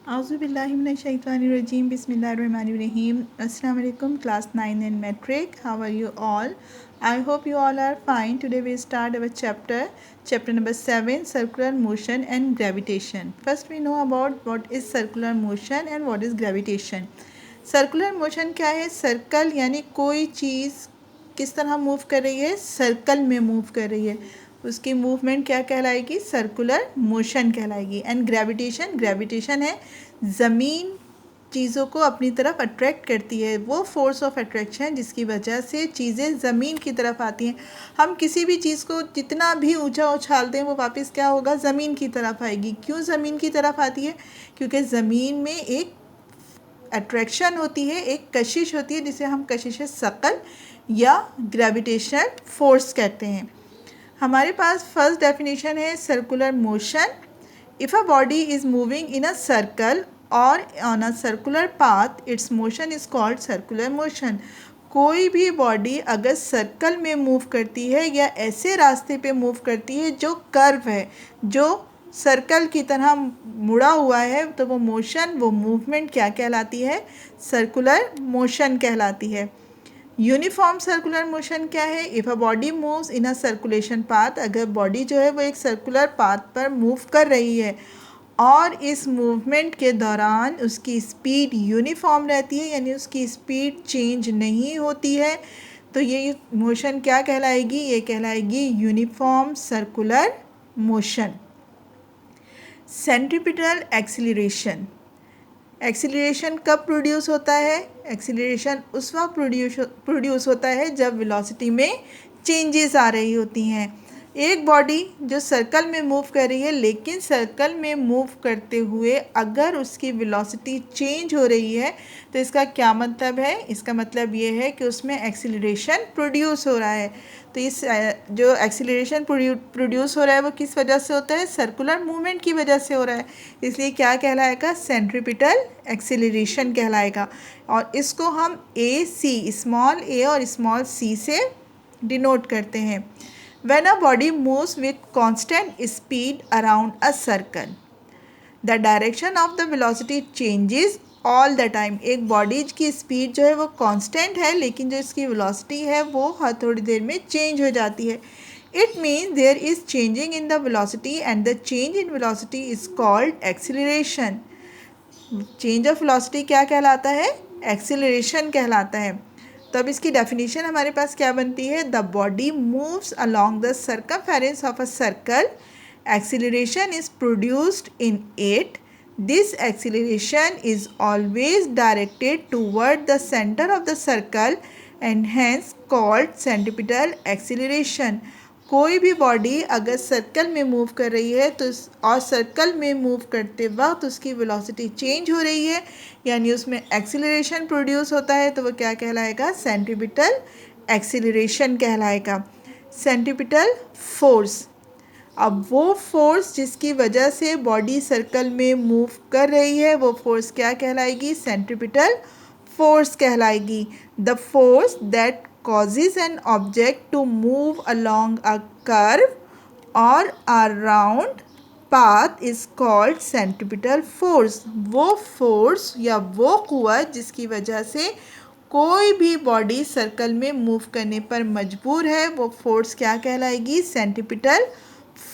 Auzubillahiminash-shaytanir-rajim. Bismillahir-rahmanir-rahim. Assalamu alaikum, class 9 in metric. How are you all? I hope you all are fine. Today we start our chapter number 7, circular motion and gravitation. First we know about what is circular motion and what is gravitation. Circular motion क्या है? Circle यानी कोई चीज़ किस तरह move कर रही है? Circle में मूव कर रही है, उसकी मूवमेंट क्या कहलाएगी? सर्कुलर मोशन कहलाएगी। एंड ग्रेविटेशन है ज़मीन चीज़ों को अपनी तरफ अट्रैक्ट करती है, वो फोर्स ऑफ अट्रैक्शन जिसकी वजह से चीज़ें ज़मीन की तरफ आती हैं। हम किसी भी चीज़ को जितना भी ऊंचा उछालते हैं वो वापस क्या होगा? ज़मीन की तरफ आएगी। क्यों ज़मीन की तरफ आती है? क्योंकि ज़मीन में एक अट्रैक्शन होती है, एक कशिश होती है जिसे हम कशिश शकल या ग्रेविटेशनल फोर्स कहते हैं। हमारे पास फर्स्ट डेफिनेशन है circular motion. If a body is moving in a circle और on a circular path, its motion is called circular motion. कोई भी बॉडी अगर सर्कल में मूव करती है या ऐसे रास्ते पे मूव करती है जो कर्व है, जो सर्कल की तरह मुड़ा हुआ है, तो वो मोशन, वो मूवमेंट क्या कहलाती है? सर्कुलर मोशन कहलाती है। यूनिफॉर्म सर्कुलर मोशन क्या है? If a body moves in a circulation path, अगर बॉडी जो है वो एक सर्कुलर पाथ पर मूव कर रही है और इस मूवमेंट के दौरान उसकी स्पीड यूनिफॉर्म रहती है, यानी उसकी स्पीड चेंज नहीं होती है, तो ये मोशन क्या कहलाएगी? ये कहलाएगी uniform circular motion. Centripetal acceleration. Acceleration कब प्रोड्यूस होता है? एक्सीलरेशन उस वक्त प्रोड्यूस होता है जब वेलोसिटी में चेंजेस आ रही होती हैं। एक बॉडी जो सर्कल में मूव कर रही है, लेकिन सर्कल में मूव करते हुए अगर उसकी वेलोसिटी चेंज हो रही है, तो इसका क्या मतलब है? इसका मतलब ये है कि उसमें एक्सीलरेशन प्रोड्यूस हो रहा है। तो इस जो एक्सीलरेशन प्रोड्यूस हो रहा है वो किस वजह से होता है? सर्कुलर मूवमेंट की वजह से हो रहा है। इसलिए क्या कहलाएगा? सेंट्रीपिटल एक्सीलरेशन कहलाएगा। और इसको हम ए सी, स्मॉल ए और स्मॉल सी से डिनोट करते हैं। When a body moves with constant speed around a circle, the direction of the velocity changes all the time. एक बॉडी की स्पीड जो है वो कांस्टेंट है, लेकिन जो इसकी वेलोसिटी है वो हर थोड़ी देर में चेंज हो जाती है। It means there is changing in the velocity and the change in velocity is called acceleration. Change of velocity क्या कहलाता है? एक्सीलरेशन कहलाता है। तो अब इसकी डेफिनेशन हमारे पास क्या बनती है? The body moves along the circumference of a circle, acceleration is produced in it, this acceleration is always directed toward the centre of the circle and hence called centripetal acceleration. कोई भी body अगर circle में move कर रही है तो और circle में मूव करते वक्त उसकी वेलोसिटी चेंज हो रही है, यानी उसमें एक्सीलरेशन प्रोड्यूस होता है, तो वो क्या कहलाएगा? सेंट्रीपिटल एक्सीलरेशन कहलाएगा। सेंट्रीपिटल फोर्स, अब वो फोर्स जिसकी वजह से बॉडी सर्कल में मूव कर रही है वो फोर्स क्या कहलाएगी? सेंट्रीपिटल फोर्स कहलाएगी। The force that causes an object to move along a curve or a round path is called centripetal force. वो फोर्स या वो कुव्वत जिसकी वजह से कोई भी बॉडी सर्कल में मूव करने पर मजबूर है, वो फोर्स क्या कहलाएगी? सेंट्रीपिटल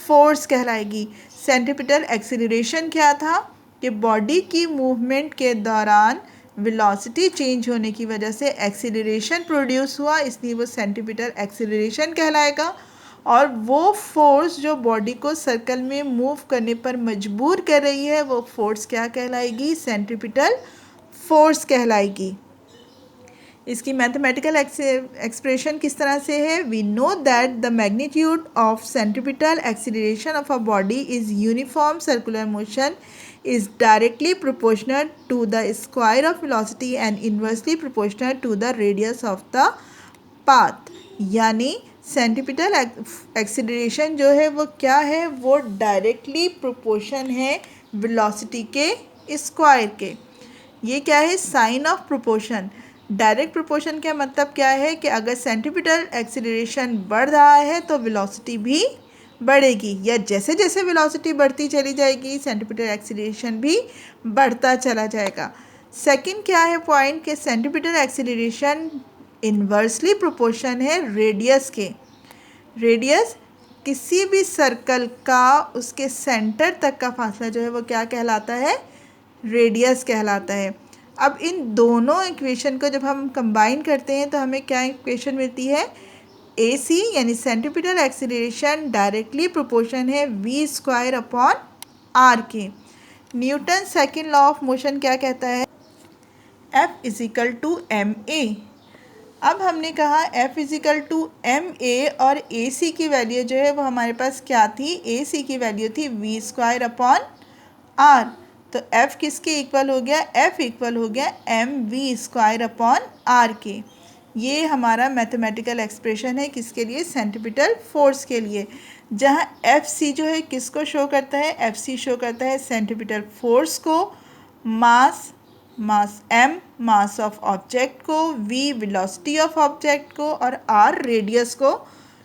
फोर्स कहलाएगी। सेंट्रीपिटल एक्सीलरेशन क्या था? कि बॉडी की मूवमेंट के दौरान वेलोसिटी चेंज होने की वजह से एक्सीलरेशन प्रोड्यूस हुआ, इसलिए वो सेंट्रीपिटल एक्सीलरेशन कहलाएगा। और वो फोर्स जो बॉडी को सर्कल में मूव करने पर मजबूर कर रही है वो फोर्स क्या कहलाएगी? सेंट्रीपिटल फोर्स कहलाएगी। इसकी मैथमेटिकल एक्सप्रेशन किस तरह से है? We know that the magnitude of centripetal acceleration of a body is uniform circular motion is directly proportional to the square of velocity and inversely proportional to the radius of the path. यानी centripetal acceleration जो है वो क्या है? वो directly proportion है velocity के square के। ये क्या है? Sign of proportion. Direct proportion का मतलब क्या है? कि अगर सेंट्रीपिटल एक्सीलरेशन बढ़ रहा है तो वेलोसिटी भी बढ़ेगी, या जैसे जैसे वेलोसिटी बढ़ती चली जाएगी सेंटीपिटल एक्सीलरेशन भी बढ़ता चला जाएगा। सेकंड क्या है पॉइंट कि सेंटीपिटल एक्सीलरेशन इन्वर्सली प्रोपोर्शन है रेडियस के। रेडियस किसी भी सर्कल का उसके सेंटर तक का फासला जो है वो क्या कहलाता है, रेडियस कहलाता है। अब इन दोनों इक्वेशन को जब हम कंबाइन करते हैं तो हमें क्या इक्वेशन मिलती है, AC यानी सेंटीपिटल एक्सीलरेशन डायरेक्टली प्रोपोर्शन है v² अपॉन r के। Newton second law of motion क्या कहता है, F इजिकल टू ma। अब हमने कहा F इजिकल टू ma और AC की वैल्यू जो है वो हमारे पास क्या थी, AC की वैल्यू थी v² अपॉन r। तो F किसके इक्वल हो गया, F इक्वल हो गया mv² अपॉन r के। ये हमारा मैथमेटिकल एक्सप्रेशन है किसके लिए, सेंटीपिटल फोर्स के लिए, जहाँ FC जो है किसको शो करता है, FC शो करता है सेंटीपिटल फोर्स को, मास m मास ऑफ ऑब्जेक्ट को, v वेलोसिटी ऑफ ऑब्जेक्ट को और r रेडियस को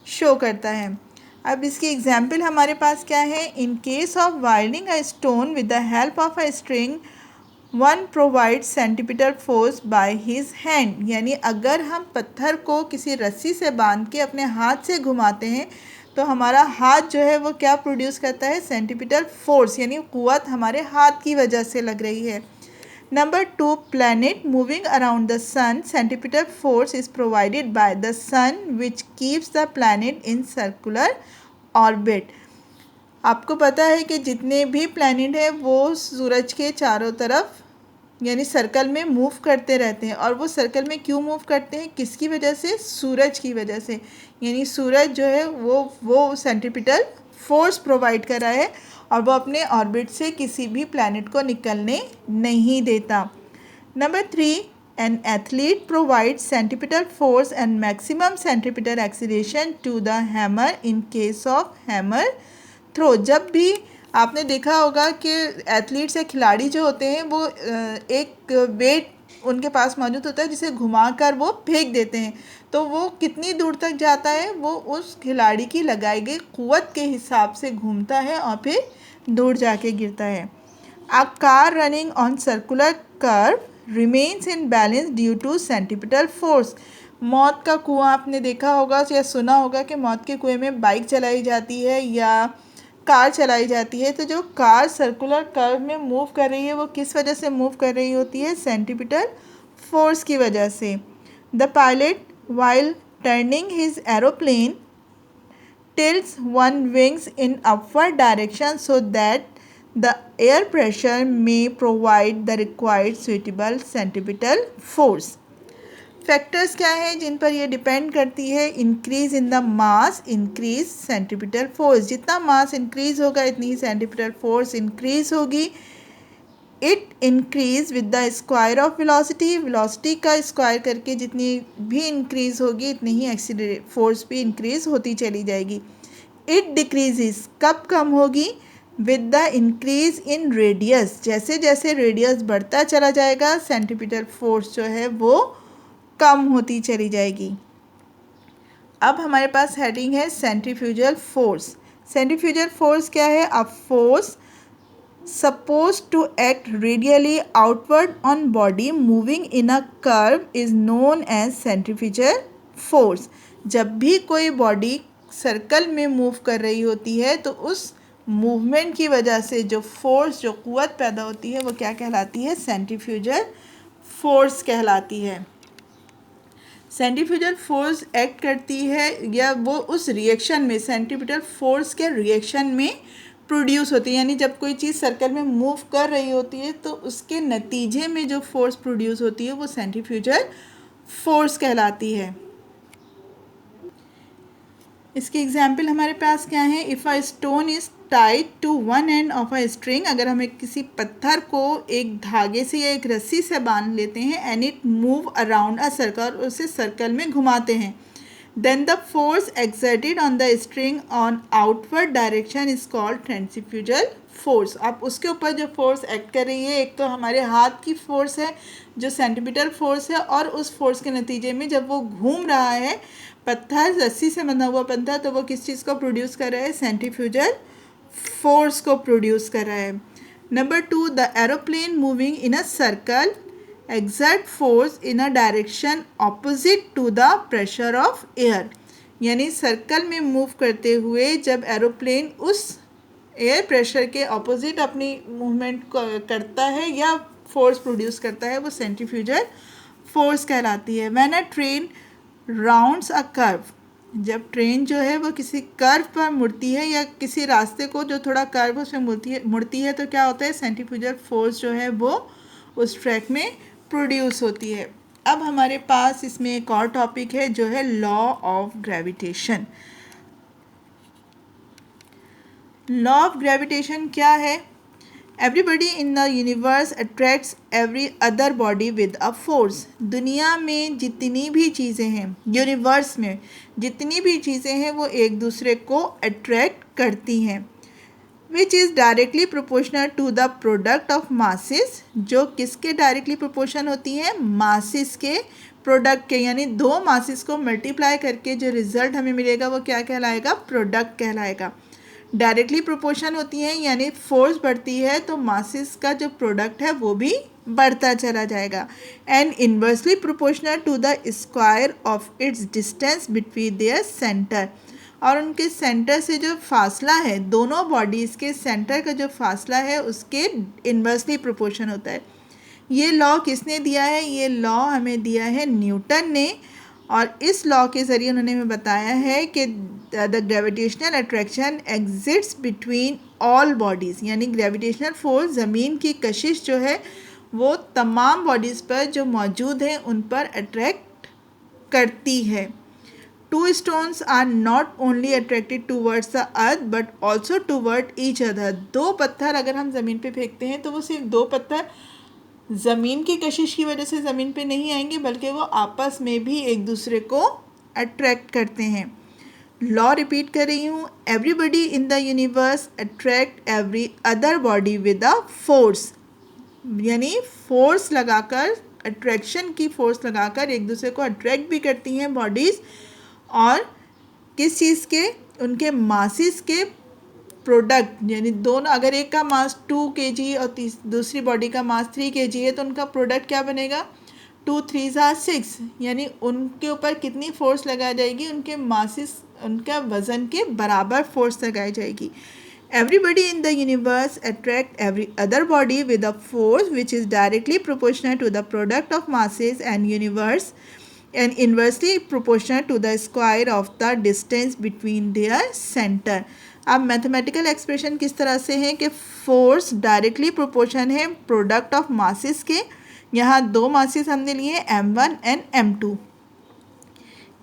शो करता है। अब इसकी एग्जाम्पल हमारे पास क्या है, in case of whirling a stone with the help of a string one provide centripetal force by his hand. यानी अगर हम पत्थर को किसी रस्सी से बांध के अपने हाथ से घुमाते हैं तो हमारा हाथ जो है वो क्या प्रोड्यूस करता है, सेंटीपिटल फोर्स, यानी कुव्वत हमारे हाथ की वजह से लग रही है। Number 2, planet moving around the sun, centripetal force is provided by the sun which keeps the planet in circular orbit. आपको पता है कि जितने भी प्लैनेट हैं वो सूरज के चारों तरफ यानी सर्कल में मूव करते रहते हैं, और वो सर्कल में क्यों मूव करते हैं, किसकी वजह से, सूरज की वजह से। यानी सूरज जो है वो सेंटीपिटल फोर्स प्रोवाइड कर रहा है और वो अपने ऑर्बिट से किसी भी प्लैनेट को निकलने नहीं देता। Number 3, an athlete provide centripetal force and maximum centripetal acceleration to the hammer in case of hammer throw. जब भी आपने देखा होगा कि एथलीट्स या खिलाड़ी जो होते हैं वो एक वेट उनके पास मौजूद होता है जिसे घुमाकर वो फेंक देते हैं, तो वो कितनी दूर तक जाता है, वो उस खिलाड़ी की लगाई गई कुव्वत के हिसाब से घूमता है और फिर दूर जाके गिरता है। A car running on circular curve remains in balance due to centripetal force. मौत का कुआं आपने देखा होगा या सुना होगा कि मौत के कुएं में बाइक चलाई जाती है या कार चलाई जाती है, तो जो कार सर्कुलर कर्व में मूव कर रही है वो किस वजह से मूव कर रही होती है, सेंटीपिटल फोर्स की वजह से। The pilot while turning his aeroplane tilts one wings in upward direction so that the air pressure may provide the required suitable centripetal force। Factors क्या हैं जिन पर ये डिपेंड करती है, increase in the mass increase centripetal force. जितना मास increase होगा इतनी ही centripetal force increase होगी। It increase with the square of velocity, velocity का स्क्वायर करके जितनी भी इंक्रीज होगी इतनी ही एक्सीलरेट फोर्स भी इंक्रीज होती चली जाएगी। इट डिक्रीजेस, कब कम होगी, with the increase in radius, जैसे जैसे रेडियस बढ़ता चला जाएगा सेंटीपिटल फोर्स जो है वो कम होती चली जाएगी। अब हमारे पास हेडिंग है सेंट्रीफ्यूजल फोर्स। सेंट्रीफ्यूजल फोर्स क्या है, a force supposed to act radially outward on body moving in a curve is known as centrifugal force। जब भी कोई बॉडी सर्कल में मूव कर रही होती है तो उस मूवमेंट की वजह से जो फोर्स जो कुव्वत पैदा होती है वो क्या कहलाती है, सेंट्रीफ्यूजल फोर्स कहलाती है। सेंट्रीफ्यूजल फोर्स एक्ट करती है या वो उस रिएक्शन में सेंट्रीपिटल फोर्स के रिएक्शन में प्रोड्यूस होती है, यानी जब कोई चीज़ सर्कल में मूव कर रही होती है तो उसके नतीजे में जो फोर्स प्रोड्यूस होती है वो सेंट्रीफ्यूजल फोर्स कहलाती है। इसकी एग्जाम्पल हमारे पास क्या है, if a stone is tied to one end of a string, अगर हम किसी पत्थर को एक धागे से या एक रस्सी से बांध लेते हैं, and it move around a circle, उसे सर्कल में घुमाते हैं, then the force exerted on the string on outward direction is called centrifugal force, आप उसके ऊपर जो फोर्स एक्ट कर रही है, एक तो हमारे हाथ की फोर्स है जो सेंटीमीटर फोर्स है, और उस फोर्स के नतीजे में जब वो घूम रहा है पत्थर, रस्सी से बंधा हुआ पत्थर, तो वो किस चीज़ को प्रोड्यूस कर रहा है? सेंट्रीफ्यूजल फोर्स को प्रोड्यूस कर रहा है। Number 2, the aeroplane moving in a circle exert force in a direction opposite to the pressure of air, यानी सर्कल में मूव करते हुए जब एरोप्लेन उस एयर प्रेशर के ऑपोजिट अपनी मूवमेंट करता है या फोर्स प्रोड्यूस करता है, वो सेंट्रीफ्यूजल फोर्स कहलाती है। When a train rounds a curve, जब ट्रेन जो है वो किसी कर्व पर मुड़ती है या किसी रास्ते को जो थोड़ा कर्व उसमें मुड़ती है तो क्या होता है? सेंट्रीफ्यूजल फोर्स जो है वो उस ट्रैक में प्रोड्यूस होती है। अब हमारे पास इसमें एक और टॉपिक है जो है law of gravitation. Law of gravitation क्या है? Everybody in the universe attracts every other body with a force. दुनिया में जितनी भी चीज़ें हैं, यूनिवर्स में जितनी भी चीज़ें हैं, वो एक दूसरे को अट्रैक्ट करती हैं। Which is directly proportional to the product of masses, जो किसके डायरेक्टली प्रोपोर्शन होती हैं? मासेस के प्रोडक्ट के, यानी दो मासेस को मल्टीप्लाई करके जो रिजल्ट हमें मिलेगा वो क्या कहलाएगा? प्रोडक्ट कहलाएगा। डायरेक्टली प्रोपोर्शन होती हैं, यानी फोर्स बढ़ती है तो मासेस का जो प्रोडक्ट है वो भी बढ़ता चला जाएगा। And inversely proportional to the square of its distance between their centre, और उनके सेंटर से जो फासला है, दोनों बॉडीज़ के सेंटर का जो फासला है उसके इन्वर्सली प्रोपोर्शन होता है। ये लॉ किसने दिया है? ये लॉ हमें दिया है न्यूटन ने, और इस लॉ के ज़रिए उन्होंने हमें बताया है कि the gravitational attraction exists between all bodies, यानी ग्रेविटेशनल फोर्स, ज़मीन की कशिश जो है वो तमाम बॉडीज़ पर जो मौजूद हैं उन पर अट्रैक्ट करती है। Two stones are not only attracted towards the earth but also toward each other. दो पत्थर अगर हम ज़मीन पे फेंकते हैं तो वो सिर्फ दो पत्थर ज़मीन की कशिश की वजह से ज़मीन पे नहीं आएंगे, बल्कि वो आपस में भी एक दूसरे को अट्रैक्ट करते हैं। लॉ रिपीट कर रही हूँ, everybody in the universe attract every other body with a force, यानी फोर्स लगाकर, अट्रैक्शन की फोर्स लगाकर एक दूसरे को अट्रैक्ट भी करती हैं बॉडीज़, और किस चीज़ के? उनके मासेस के प्रोडक्ट, यानी दोनों, अगर एक का मास 2 kg और दूसरी बॉडी का मास 3 kg है तो उनका प्रोडक्ट क्या बनेगा? 2 3 6, यानी उनके ऊपर कितनी फोर्स लगाई जाएगी? उनके मासेस, उनका वज़न के बराबर फोर्स लगाई जाएगी। Everybody in the universe attract every other body with a force which is directly proportional to the product of masses and universe and inversely proportional to the square of the distance between their center। अब mathematical expression किस तरह से है कि force directly proportion है product of masses के, यहाँ दो मासेस हमने लिए m1 and m2।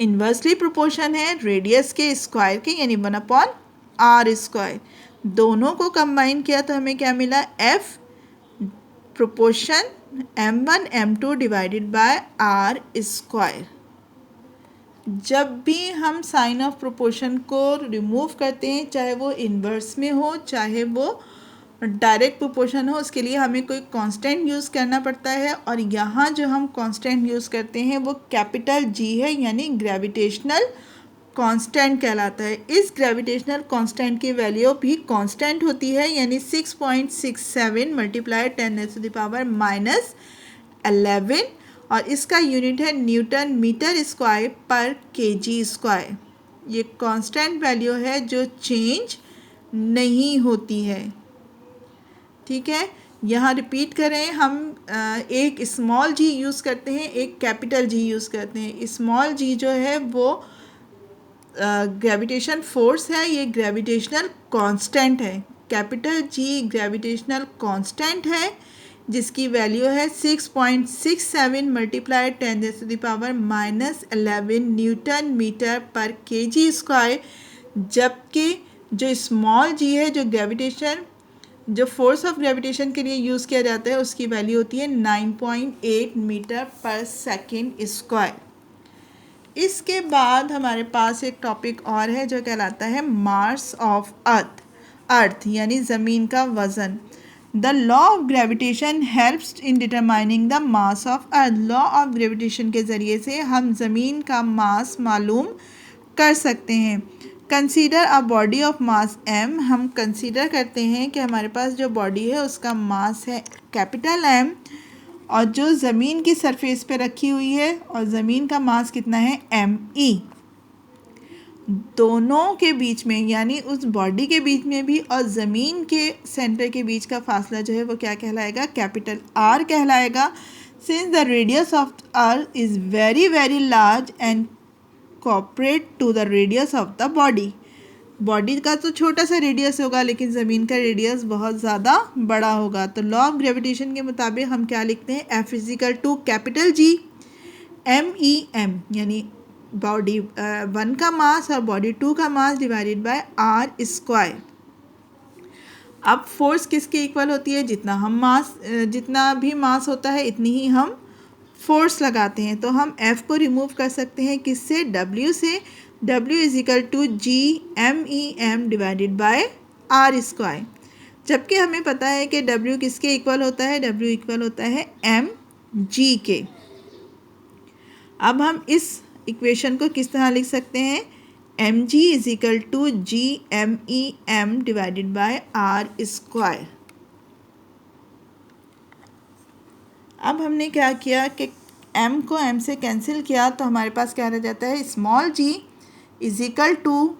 Inversely proportion है रेडियस के स्क्वायर के, यानी 1/r²। दोनों को कंबाइन किया तो हमें क्या मिला? f proportion m1 m2 divided by r²। जब भी हम साइन ऑफ प्रोपोर्शन को रिमूव करते हैं, चाहे वो इन्वर्स में हो चाहे वो डायरेक्ट प्रोपोर्शन हो, उसके लिए हमें कोई कांस्टेंट यूज़ करना पड़ता है, और यहाँ जो हम कांस्टेंट यूज़ करते हैं वो कैपिटल G है, यानी ग्रेविटेशनल कांस्टेंट कहलाता है। इस ग्रेविटेशनल कांस्टेंट की वैल्यू भी कांस्टेंट होती है, यानी 6.67 मल्टीप्लाई 10⁻⁻11, और इसका यूनिट है न्यूटन मीटर स्क्वायर पर kg स्क्वायर। ये कांस्टेंट वैल्यू है जो चेंज नहीं होती है। ठीक है, यहाँ रिपीट करें, हम एक स्मॉल g यूज़ करते हैं, एक कैपिटल G यूज़ करते हैं। स्मॉल g जो है वो ग्रेविटेशन फोर्स है, ये ग्रेविटेशनल कांस्टेंट है। कैपिटल G ग्रेविटेशनल कांस्टेंट है जिसकी वैल्यू है 6.67 मल्टीप्लाई 10⁻⁻11 न्यूटन मीटर पर kg स्क्वायर, जबकि जो स्मॉल g है, जो ग्रेविटेशन, जो फोर्स ऑफ ग्रेविटेशन के लिए यूज़ किया जाता है, उसकी वैल्यू होती है 9.8 मीटर पर सेकेंड स्क्वायर। इसके बाद हमारे पास एक टॉपिक और है जो कहलाता है मास ऑफ अर्थ। अर्थ यानी ज़मीन का वज़न। The law of gravitation helps in determining the mass of earth. Law of gravitation के ज़रिए से हम ज़मीन का मास मालूम कर सकते हैं। Consider a body of mass m। हम कंसीडर करते हैं कि हमारे पास जो बॉडी है उसका मास है कैपिटल M, और जो ज़मीन की सरफेस पे रखी हुई है, और ज़मीन का मास कितना है me। दोनों के बीच में यानी उस बॉडी के बीच में भी और ज़मीन के सेंटर के बीच का फासला जो है वो क्या कहलाएगा, कैपिटल R कहलाएगा। Since the radius of earth is very very large and compared to the radius of the body. Body का तो छोटा सा रेडियस होगा लेकिन ज़मीन का रेडियस बहुत ज़्यादा बड़ा होगा। तो लॉ ऑफ ग्रेविटेशन के मुताबिक हम क्या लिखते हैं, F equal to capital G MEM, यानी बॉडी 1 का मास और बॉडी 2 का mass divided by R square. अब फोर्स किसके इक्वल होती है, जितना भी मास होता है इतनी ही हम फोर्स लगाते हैं। तो हम F को रिमूव कर सकते हैं किससे, W से। W equal to GMEM divided by R square. जबकि हमें पता है कि W किसके इक्वल होता है, W इक्वल होता है mg के। अब हम इस इक्वेशन को किस तरह लिख सकते हैं, mg equal to GMEM divided by R square. अब हमने क्या किया कि m को m से कैंसिल किया तो हमारे पास क्या रह जाता है, small g equal to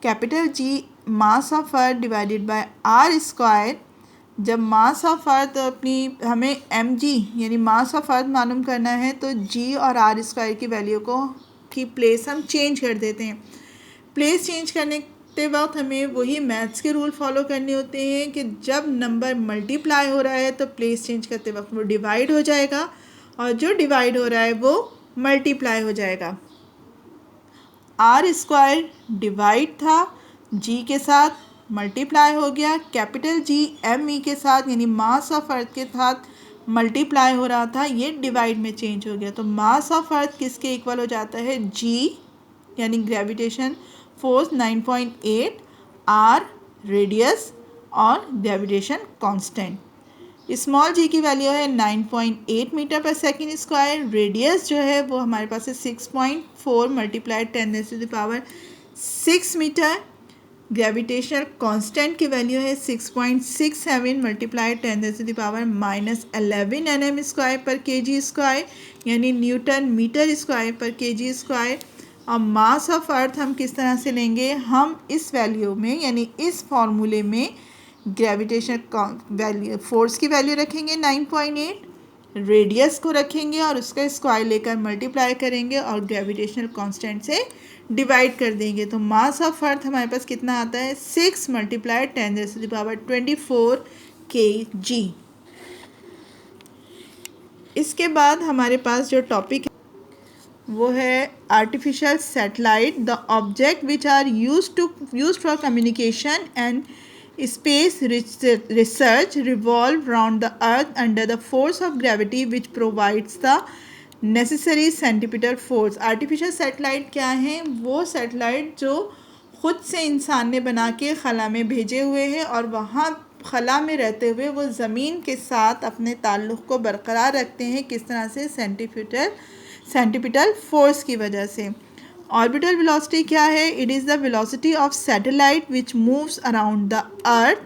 capital G mass of earth divided by R square. जब मास ऑफ अर्थ अपनी हमें mg यानी मास ऑफ अर्थ मालूम करना है तो g और R स्क्वायर की वैल्यू की प्लेस हम चेंज कर देते हैं। प्लेस चेंज करने के वक्त हमें वही मैथ्स के रूल फॉलो करने होते हैं कि जब नंबर मल्टीप्लाई हो रहा है तो प्लेस चेंज करते वक्त वो डिवाइड हो जाएगा, और जो डिवाइड हो रहा है वो मल्टीप्लाई हो जाएगा। R स्क्वायर डिवाइड था, G के साथ मल्टीप्लाई हो गया, कैपिटल G ME के साथ यानी मास ऑफ अर्थ के साथ मल्टीप्लाई हो रहा था, ये डिवाइड में चेंज हो गया। तो मास ऑफ अर्थ किसके इक्वल हो जाता है, G यानी ग्रेविटेशन फोर्स 9.8, R रेडियस और ग्रेविटेशन कांस्टेंट। स्मॉल g की वैल्यू है 9.8 मीटर पर सेकेंड स्क्वायर। रेडियस जो है वो हमारे पास है 6.4 मल्टीप्लाइड 10⁶ मीटर। ग्रेविटेशनल कांस्टेंट की वैल्यू है 6.67 मल्टीप्लाइड 10⁻11 nm स्क्वायर पर kg स्क्वायर, यानी न्यूटन मीटर स्क्वायर पर kg स्क्वायर। और मास ऑफ अर्थ हम किस तरह से लेंगे, हम इस वैल्यू में यानी इस फॉर्मूले में ग्रेविटेशन वैल्यू फोर्स की वैल्यू रखेंगे 9.8, रेडियस को रखेंगे और उसका स्क्वायर लेकर मल्टीप्लाई करेंगे और ग्रेविटेशनल कांस्टेंट से डिवाइड कर देंगे। तो मास ऑफ अर्थ हमारे पास कितना आता है, 6 मल्टीप्लाई 10⁻24 kg। इसके बाद हमारे पास जो टॉपिक वो है artificial satellite. The object which are used for communication and space research revolve around the earth under the force of gravity which provides the necessary centripetal force। Artificial satellite क्या हैं, वो satellite जो ख़ुद से इंसान ने बना के खला में भेजे हुए हैं और वहाँ खला में रहते हुए वो ज़मीन के साथ अपने ताल्लुक़ को बरकरार रखते हैं। किस तरह से, सेंट्रीपिटल फोर्स की वजह से। ऑर्बिटल वेलोसिटी क्या है, it is the velocity of satellite which moves around the earth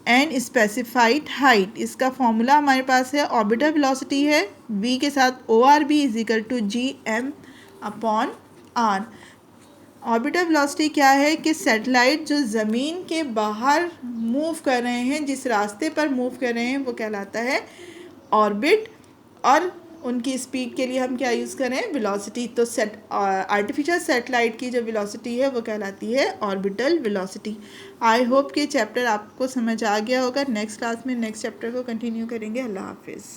and specified height. इसका फॉर्मूला हमारे पास है, ऑर्बिटल वेलोसिटी है v के साथ ORB equal to GM/r। Orbital velocity क्या है कि सैटेलाइट जो ज़मीन के बाहर मूव कर रहे हैं, जिस रास्ते पर मूव कर रहे हैं वो कहलाता है ऑर्बिट, और उनकी स्पीड के लिए हम क्या यूज़ करें, वेलोसिटी। तो आर्टिफिशियल सैटेलाइट की जो वेलोसिटी है वो कहलाती है ऑर्बिटल वेलोसिटी। आई होप कि चैप्टर आपको समझ आ गया होगा। नेक्स्ट क्लास में नेक्स्ट चैप्टर को कंटिन्यू करेंगे। अल्लाह हाफिज़।